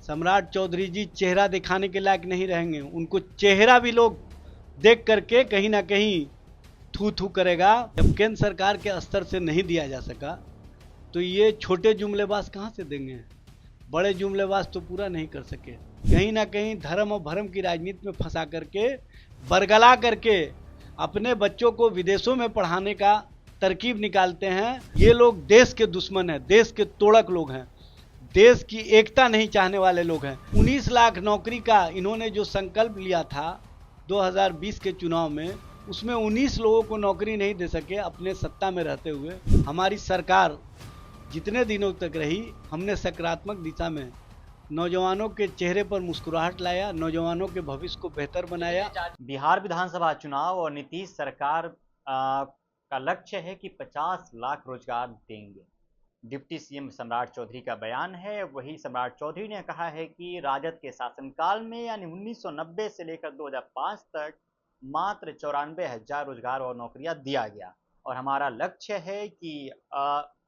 सम्राट चौधरी जी चेहरा दिखाने के लायक नहीं रहेंगे। उनको चेहरा भी लोग देख करके कहीं ना कहीं थू थू करेगा। जब केंद्र सरकार के स्तर से नहीं दिया जा सका तो ये छोटे जुमलेबाज कहाँ से देंगे? बड़े जुमलेबाज तो पूरा नहीं कर सके। कहीं ना कहीं धर्म और भरम की राजनीति में फंसा करके बरगला करके अपने बच्चों को विदेशों में पढ़ाने का तरकीब निकालते हैं। ये लोग देश के दुश्मन हैं, देश के तोड़क लोग हैं, देश की एकता नहीं चाहने वाले लोग हैं। 19 लाख नौकरी का इन्होंने जो संकल्प लिया था 2020 के चुनाव में, उसमें 19 लोगों को नौकरी नहीं दे सके अपने सत्ता में रहते हुए। हमारी सरकार जितने दिनों तक रही, हमने सकारात्मक दिशा में नौजवानों के चेहरे पर मुस्कुराहट लाया, नौजवानों के भविष्य को बेहतर बनाया। बिहार विधानसभा चुनाव और नीतीश सरकार का लक्ष्य है कि 50 लाख रोजगार देंगे। डिप्टी सीएम सम्राट चौधरी का बयान है। वही सम्राट चौधरी ने कहा है कि राजद के शासनकाल में यानी 1990 से लेकर 2005 तक मात्र 94,000 रोजगार और नौकरियां दिया गया और हमारा लक्ष्य है कि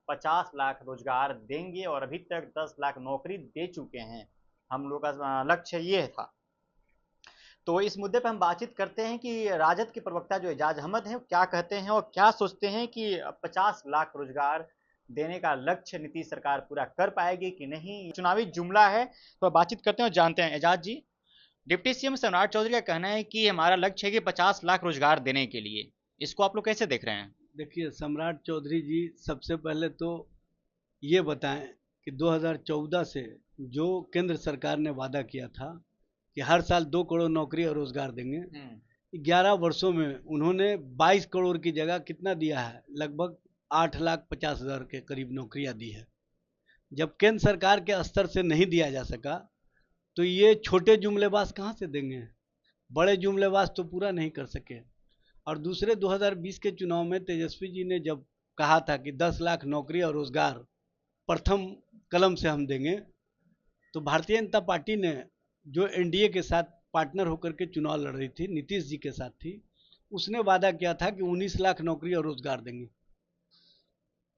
50 लाख रोजगार देंगे और अभी तक 10 लाख नौकरी दे चुके हैं। हम लोग का लक्ष्य ये था। तो इस मुद्दे पर हम बातचीत करते हैं कि राजद के प्रवक्ता जो एजाज अहमद हैं क्या कहते हैं और क्या सोचते हैं कि 50 लाख रोजगार देने का लक्ष्य नीतीश सरकार पूरा कर पाएगी कि नहीं। चुनावी जुमला है, तो बातचीत करते हैं और जानते हैं। एजाज जी, डिप्टी सीएम सम्राट चौधरी का कहना है कि हमारा लक्ष्य है कि 50 लाख रोजगार देने के लिए, इसको आप लोग कैसे देख रहे हैं? देखिए, सम्राट चौधरी जी सबसे पहले तो ये बताएं कि 2014 से जो केंद्र सरकार ने वादा किया था कि हर साल 2 करोड़ नौकरी और रोजगार देंगे, 11 वर्षों में उन्होंने 22 करोड़ की जगह कितना दिया है? लगभग 8,50,000 के करीब नौकरियां दी है। जब केंद्र सरकार के स्तर से नहीं दिया जा सका तो ये छोटे जुमलेबाज कहाँ से देंगे? बड़े जुमलेबाज तो पूरा नहीं कर सके। और दूसरे 2020 के चुनाव में तेजस्वी जी ने जब कहा था कि 10 लाख नौकरी और रोजगार प्रथम कलम से हम देंगे, तो भारतीय जनता पार्टी ने जो एनडीए के साथ पार्टनर होकर के चुनाव लड़ रही थी, नीतीश जी के साथ थी, उसने वादा किया था कि 19 लाख नौकरी और रोजगार देंगे।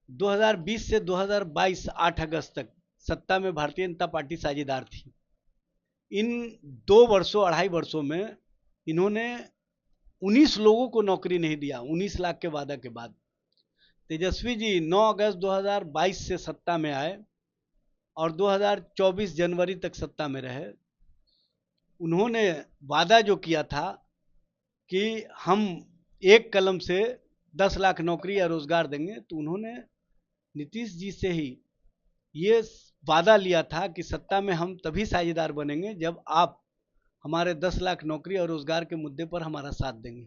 2020 से 2022 8 अगस्त तक सत्ता में भारतीय जनता पार्टी साझेदार थी। इन 2 वर्षों 2.5 वर्षों में इन्होंने 19 लोगों को नौकरी नहीं दिया। 19 लाख के वादा के बाद तेजस्वी जी 9 अगस्त 2022 से सत्ता में आए और 2024 जनवरी तक सत्ता में रहे। उन्होंने वादा जो किया था कि हम एक कलम से 10 लाख नौकरी या रोजगार देंगे, तो उन्होंने नीतीश जी से ही ये वादा लिया था कि सत्ता में हम तभी साझेदार बनेंगे जब आप हमारे 10 लाख नौकरी और रोजगार के मुद्दे पर हमारा साथ देंगे।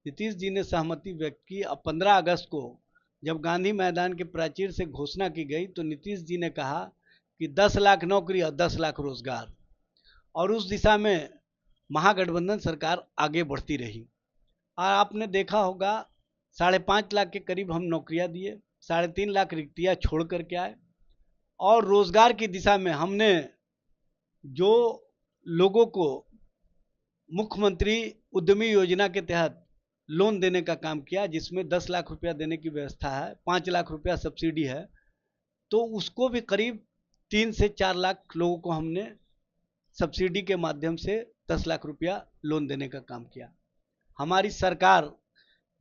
नीतीश जी ने सहमति व्यक्त की। अब 15 अगस्त को जब गांधी मैदान के प्राचीर से घोषणा की गई तो नीतीश जी ने कहा कि 10 लाख नौकरी और 10 लाख रोजगार, और उस दिशा में महागठबंधन सरकार आगे बढ़ती रही। और आपने देखा होगा 5.5 लाख के करीब हम नौकरियां दिए, 3.5 लाख रिक्तियां छोड़ करके आए। और रोजगार की दिशा में हमने जो लोगों को मुख्यमंत्री उद्यमी योजना के तहत लोन देने का काम किया, जिसमें 10 लाख रुपया देने की व्यवस्था है, 5 लाख रुपया सब्सिडी है, तो उसको भी करीब 3 से 4 लाख लोगों को हमने सब्सिडी के माध्यम से 10 लाख रुपया लोन देने का काम किया। हमारी सरकार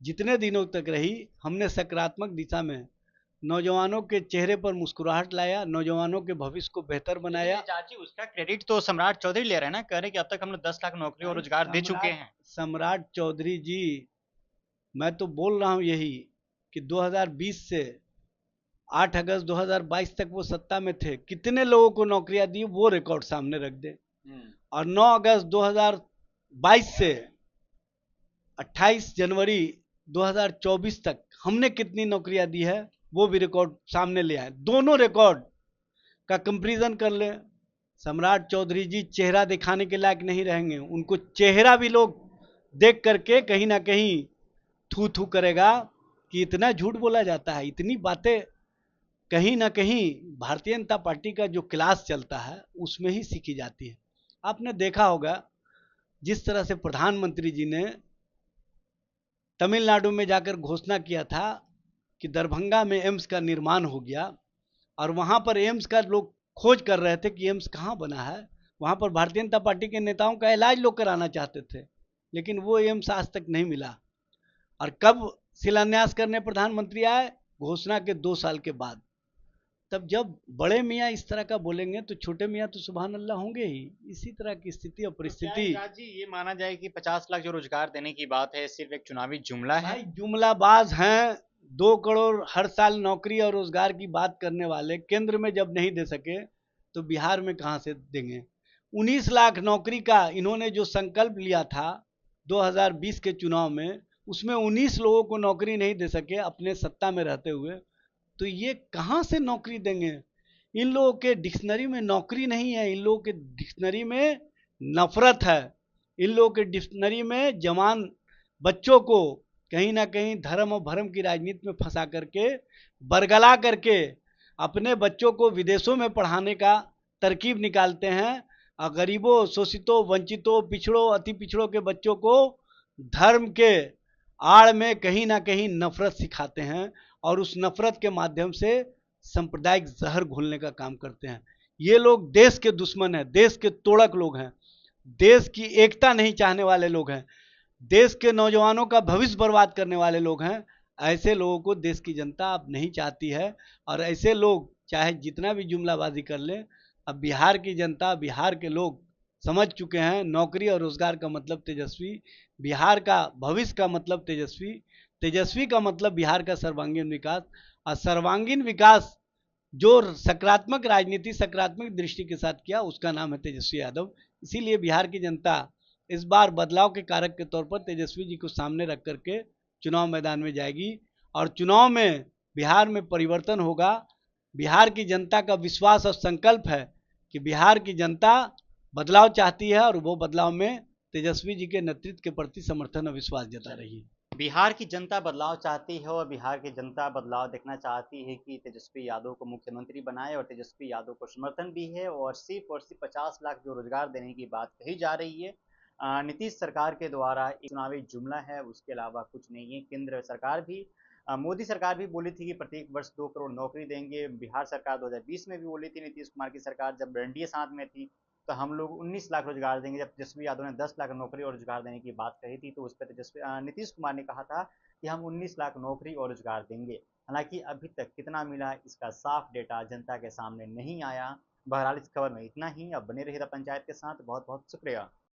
जितने दिनों तक रही, हमने सकारात्मक दिशा में नौजवानों के चेहरे पर मुस्कुराहट लाया, नौजवानों के भविष्य को बेहतर बनाया। चाची, उसका क्रेडिट तो सम्राट चौधरी ले रहे हैं ना, कह रहे कि अब तक हमने 10 लाख नौकरी और रोजगार दे चुके हैं। सम्राट चौधरी जी, मैं तो बोल रहा हूं यही कि 2020 से 8 अगस्त 2022 तक वो सत्ता में थे, कितने लोगों को नौकरियां दी वो रिकॉर्ड सामने रख दे। और 9 अगस्त 2022 से 28 जनवरी 2024 तक हमने कितनी नौकरियां दी है वो भी रिकॉर्ड सामने ले आए। दोनों रिकॉर्ड का कंपैरिजन कर ले। सम्राट चौधरी जी चेहरा दिखाने के लायक नहीं रहेंगे। उनको चेहरा भी लोग देख करके कहीं ना कहीं थू थू करेगा कि इतना झूठ बोला जाता है, इतनी बातें कहीं ना कहीं भारतीय जनता पार्टी का जो क्लास चलता है उसमें ही सीखी जाती है। आपने देखा होगा जिस तरह से प्रधानमंत्री जी ने तमिलनाडु में जाकर घोषणा किया था कि दरभंगा में एम्स का निर्माण हो गया, और वहां पर एम्स का लोग खोज कर रहे थे कि एम्स कहाँ बना है। वहाँ पर भारतीय जनता पार्टी के नेताओं का इलाज लोग कराना चाहते थे, लेकिन वो एम्स आज तक नहीं मिला। और कब शिलान्यास करने प्रधानमंत्री आए? घोषणा के 2 साल के बाद। तब जब बड़े मियाँ इस तरह का बोलेंगे तो छोटे मियाँ तो सुभान अल्लाह होंगे ही। इसी तरह की स्थिति और तो क्या परिस्थिति। इमरान जी ये माना जाए कि 50 लाख जो रोजगार देने की बात है सिर्फ एक चुनावी जुमला है? भाई जुमलाबाज हैं। 2 करोड़ हर साल नौकरी और रोजगार की बात करने वाले केंद्र में जब नहीं दे सके तो बिहार में कहां से देंगे? 19 लाख नौकरी का इन्होंने जो संकल्प लिया था 2020 के चुनाव में, उसमें 19 लोगों को नौकरी नहीं दे सके अपने सत्ता में रहते हुए। तो ये कहां से नौकरी देंगे? इन लोगों के डिक्शनरी में नौकरी नहीं है, इन लोगों के डिक्शनरी में नफरत है। इन लोगों के डिक्शनरी में जवान बच्चों को कहीं ना कहीं धर्म और भरम की राजनीति में फंसा करके, बरगला करके अपने बच्चों को विदेशों में पढ़ाने का तरकीब निकालते हैं। और गरीबों, शोषितों, वंचितों, पिछड़ों, अति पिछड़ों के बच्चों को धर्म के आड़ में कहीं ना कहीं नफरत सिखाते हैं और उस नफरत के माध्यम से सांप्रदायिक जहर घोलने का काम करते हैं। ये लोग देश के दुश्मन हैं, देश के तोड़क लोग हैं, देश की एकता नहीं चाहने वाले लोग हैं, देश के नौजवानों का भविष्य बर्बाद करने वाले लोग हैं। ऐसे लोगों को देश की जनता अब नहीं चाहती है। और ऐसे लोग चाहे जितना भी जुमलाबाजी कर लें, अब बिहार की जनता, बिहार के लोग समझ चुके हैं नौकरी और रोजगार का मतलब तेजस्वी, बिहार का भविष्य का मतलब तेजस्वी, तेजस्वी का मतलब बिहार का सर्वांगीण विकास। और सर्वांगीण विकास जो सकारात्मक राजनीति, सकारात्मक दृष्टि के साथ किया, उसका नाम है तेजस्वी यादव। इसीलिए बिहार की जनता इस बार बदलाव के कारक के तौर पर तेजस्वी जी को सामने रख करके चुनाव मैदान में जाएगी और चुनाव में बिहार में परिवर्तन होगा। बिहार की जनता का विश्वास और संकल्प है कि बिहार की जनता बदलाव चाहती है और वो बदलाव में तेजस्वी जी के नेतृत्व के प्रति समर्थन और विश्वास जता रही है। बिहार की जनता बदलाव चाहती है और बिहार की जनता बदलाव देखना चाहती है कि तेजस्वी यादव को मुख्यमंत्री बनाए, और तेजस्वी यादव को समर्थन भी है। और सिर्फ 50 लाख जो रोजगार देने की बात कही जा रही है नीतीश सरकार के द्वारा, एक चुनावी जुमला है, उसके अलावा कुछ नहीं है। केंद्र सरकार भी, मोदी सरकार भी बोली थी कि प्रत्येक वर्ष 2 करोड़ नौकरी देंगे। बिहार सरकार 2020 में भी बोली थी, नीतीश कुमार की सरकार जब एनडीए साथ में थी, तो हम लोग 19 लाख रोजगार देंगे। जब तेजस्वी यादव ने 10 लाख नौकरी और रोजगार देने की बात कही थी, तो उस पर नीतीश कुमार ने कहा था कि हम 19 लाख नौकरी और रोजगार देंगे। हालांकि अभी तक कितना मिला इसका साफ डेटा जनता के सामने नहीं आया। बहरहाल इस खबर में इतना ही। अब बने रहिएगा पंचायत के साथ। बहुत बहुत शुक्रिया।